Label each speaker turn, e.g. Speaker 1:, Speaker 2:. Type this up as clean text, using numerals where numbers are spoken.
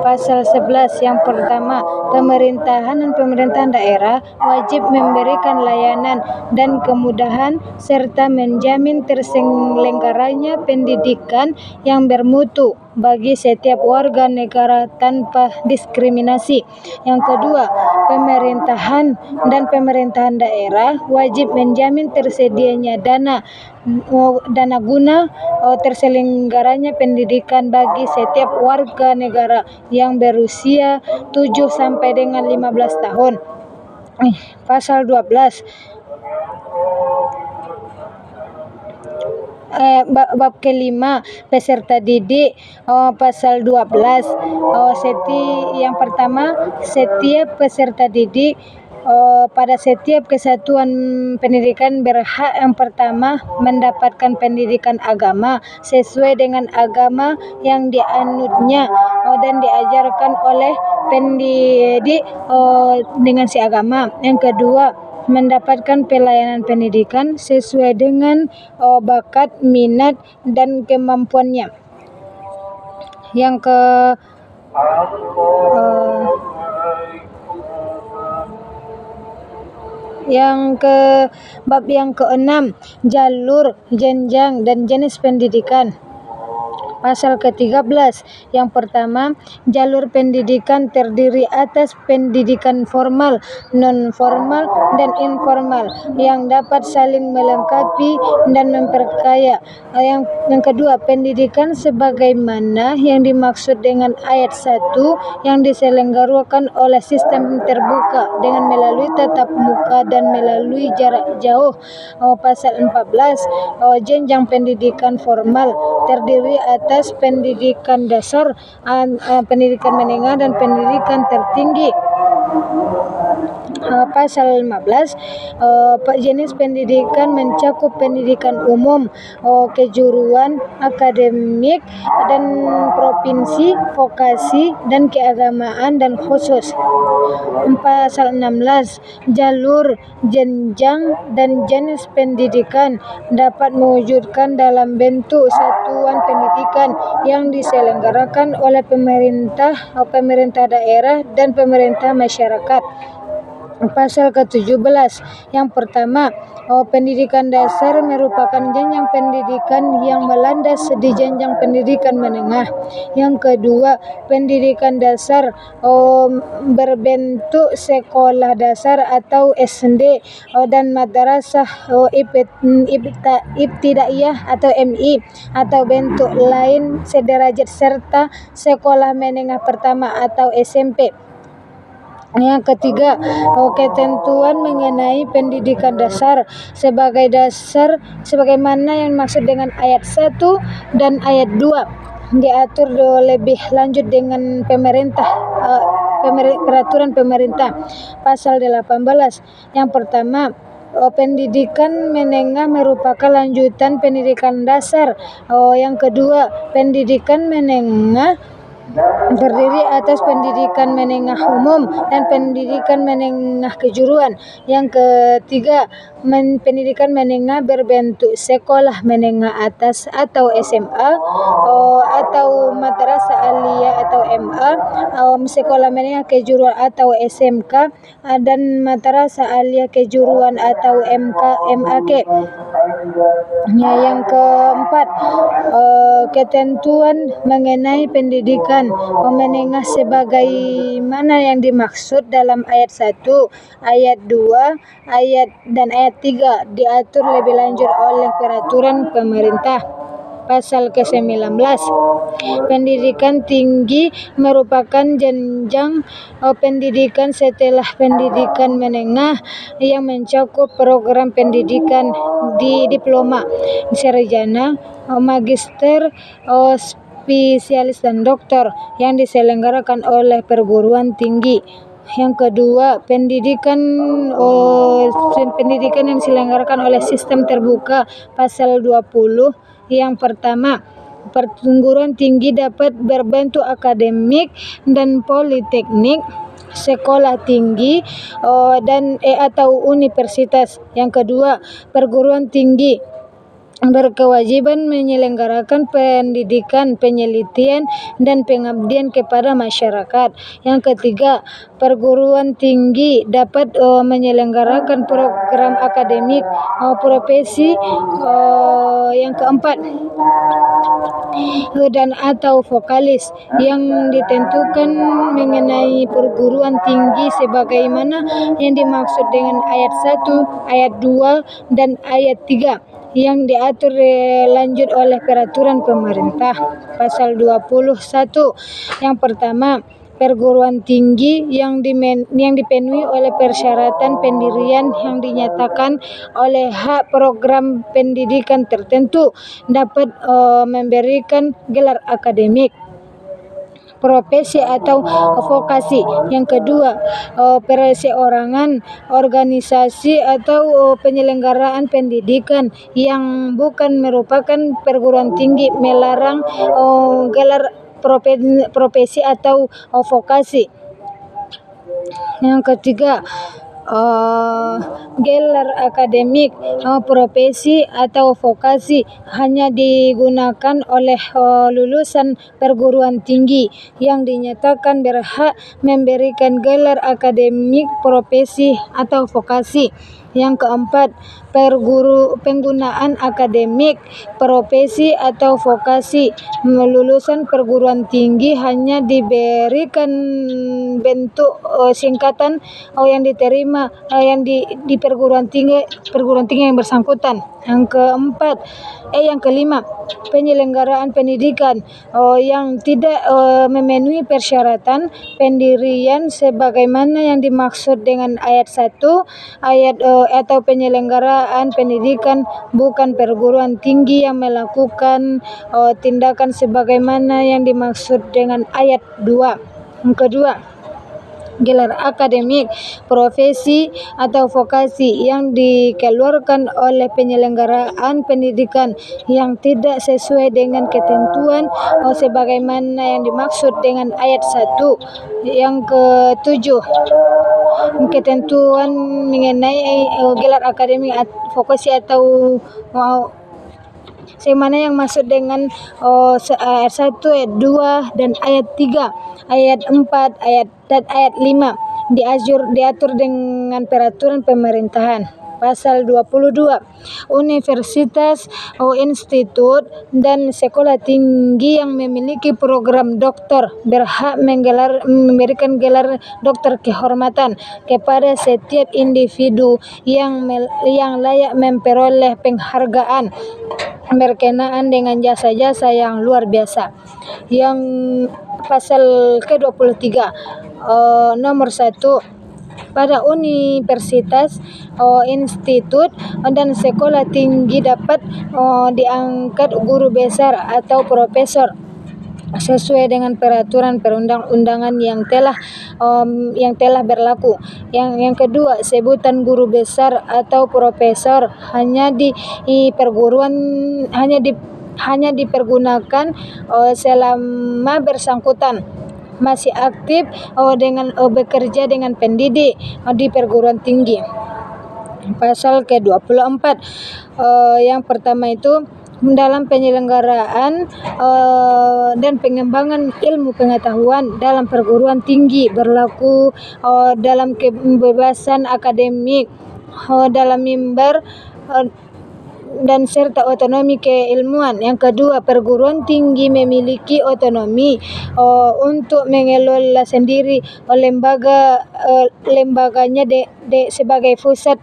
Speaker 1: Pasal 11 yang pertama, pemerintahan dan pemerintahan daerah wajib memberikan layanan dan kemudahan serta menjamin terselenggaranya pendidikan yang bermutu bagi setiap warga negara tanpa diskriminasi. Yang kedua, pemerintahan dan pemerintahan daerah wajib menjamin tersedianya dana guna terselenggaranya pendidikan bagi setiap warga negara yang berusia 7 sampai dengan 15 tahun. Pasal 12 bab kelima, peserta didik. Pasal 12 yang pertama, setiap peserta didik pada setiap kesatuan pendidikan berhak yang pertama mendapatkan pendidikan agama sesuai dengan agama yang dianutnya dan diajarkan oleh pendidik dengan si agama. Yang kedua, mendapatkan pelayanan pendidikan sesuai dengan bakat, minat dan kemampuannya. Yang ke bab yang keenam, jalur, jenjang dan jenis pendidikan. Pasal ke-13 yang pertama, jalur pendidikan terdiri atas pendidikan formal, non-formal dan informal yang dapat saling melengkapi dan memperkaya. Yang kedua, pendidikan sebagaimana yang dimaksud dengan ayat 1 yang diselenggarakan oleh sistem terbuka dengan melalui tatap muka dan melalui jarak jauh. Pasal 14, jenjang pendidikan formal terdiri atas pendidikan dasar, pendidikan menengah dan pendidikan tertinggi. Pasal 15, jenis pendidikan mencakup pendidikan umum, kejuruan, akademik dan provinsi, vokasi dan keagamaan dan khusus. Pasal 16, jalur, jenjang dan jenis pendidikan dapat mewujudkan dalam bentuk satuan pendidikan yang diselenggarakan oleh pemerintah daerah dan pemerintah masyarakat. Pasal ke-17 yang pertama, pendidikan dasar merupakan jenjang pendidikan yang melandas di jenjang pendidikan menengah. Yang kedua, pendidikan dasar berbentuk sekolah dasar atau SD dan madrasah ibtidaiyah atau MI atau bentuk lain sederajat serta sekolah menengah pertama atau SMP. Yang ketiga, ketentuan mengenai pendidikan dasar sebagaimana yang dimaksud dengan ayat 1 dan ayat 2 diatur lebih lanjut dengan peraturan pemerintah. Pasal 18 yang pertama, pendidikan menengah merupakan lanjutan pendidikan dasar. Yang kedua, pendidikan menengah terdiri atas pendidikan menengah umum dan pendidikan menengah kejuruan. Yang ketiga, pendidikan menengah berbentuk sekolah menengah atas atau SMA atau madrasah aliyah atau MA, sekolah menengah kejuruan atau SMK dan madrasah aliyah kejuruan atau MAK. Yang keempat, ketentuan mengenai pendidikan menengah sebagaimana yang dimaksud dalam ayat 1, ayat 2, ayat 3 diatur lebih lanjut oleh peraturan pemerintah. Pasal ke-19, pendidikan tinggi merupakan jenjang pendidikan setelah pendidikan menengah yang mencakup program pendidikan di diploma, sarjana, magister, spesialis dan doktor yang diselenggarakan oleh perguruan tinggi. Yang kedua, pendidikan yang diselenggarakan oleh sistem terbuka. Pasal 20 yang pertama, perguruan tinggi dapat berbentuk akademik dan politeknik, sekolah tinggi dan atau universitas. Yang kedua, perguruan tinggi berkewajiban menyelenggarakan pendidikan, penelitian, dan pengabdian kepada masyarakat. Yang ketiga, perguruan tinggi dapat menyelenggarakan program akademik profesi. Yang keempat, dan atau vokalis yang ditentukan mengenai perguruan tinggi sebagaimana yang dimaksud dengan ayat 1, ayat 2, dan ayat 3 yang diatur lanjut oleh peraturan pemerintah. Pasal 21. Yang pertama, perguruan tinggi yang dipenuhi oleh persyaratan pendirian yang dinyatakan oleh hak program pendidikan tertentu dapat memberikan gelar akademik, profesi atau vokasi. Yang kedua, perseorangan, organisasi atau penyelenggaraan pendidikan yang bukan merupakan perguruan tinggi melarang gelar profesi atau vokasi. Yang ketiga, gelar akademik, profesi atau vokasi hanya digunakan oleh lulusan perguruan tinggi yang dinyatakan berhak memberikan gelar akademik, profesi atau vokasi. Yang keempat, penggunaan akademik, profesi atau vokasi lulusan perguruan tinggi hanya diberikan bentuk singkatan yang diterima yang di perguruan tinggi yang bersangkutan. Yang kelima, penyelenggaraan pendidikan yang tidak memenuhi persyaratan pendirian sebagaimana yang dimaksud dengan ayat 1, ayat atau penyelenggaraan pendidikan bukan perguruan tinggi yang melakukan tindakan sebagaimana yang dimaksud dengan ayat 2. Yang kedua, gelar akademik, profesi atau vokasi yang dikeluarkan oleh penyelenggaraan pendidikan yang tidak sesuai dengan ketentuan sebagaimana yang dimaksud dengan ayat 1. Yang ketujuh, ketentuan mengenai gelar akademik, vokasi atau sebagaimana yang maksud dengan ayat 1, ayat 2, dan ayat 3, ayat 4, dan ayat 5 diatur dengan peraturan pemerintahan. Pasal 22. Universitas, institut, dan sekolah tinggi yang memiliki program doktor berhak memberikan gelar doktor kehormatan kepada setiap individu yang layak memperoleh penghargaan berkenaan dengan jasa-jasa yang luar biasa. Yang pasal ke-23, nomor 1, pada universitas, institut, dan sekolah tinggi dapat diangkat guru besar atau profesor sesuai dengan peraturan perundang-undangan yang telah berlaku. Yang kedua, sebutan guru besar atau profesor hanya dipergunakan selama bersangkutan masih aktif dengan bekerja dengan pendidik di perguruan tinggi. Pasal ke-24, yang pertama itu, dalam penyelenggaraan dan pengembangan ilmu pengetahuan dalam perguruan tinggi berlaku dalam kebebasan akademik, dalam mimbar dan serta otonomi keilmuan. Yang kedua, perguruan tinggi memiliki otonomi untuk mengelola sendiri lembaganya sebagai pusat